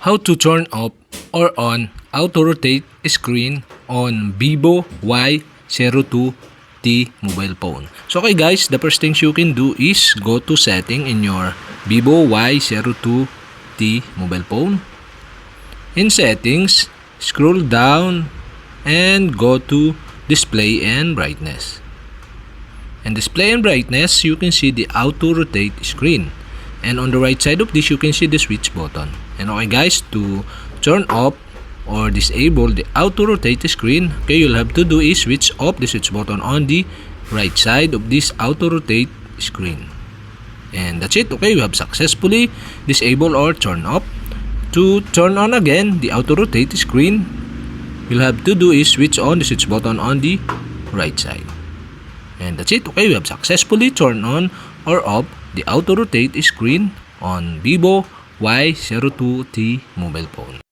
How to turn off or on auto rotate screen on Vivo Y02t mobile phone. So okay guys, the first things you can do is go to setting in your Vivo Y02t mobile phone. In settings, scroll down and go to display and brightness. In display and brightness, you can see the auto rotate screen. And on the right side of this, you can see the switch button. And okay guys, to turn off or disable the auto rotate screen, okay, you'll have to do is switch off the switch button on the right side of this auto rotate screen. And that's it. Okay, you have successfully disabled or turned off. To turn on again the auto rotate screen, you'll have to do is switch on the switch button on the right side. And that's it. Okay, we have successfully turned on or off the auto rotate screen on Vivo Y02t mobile phone.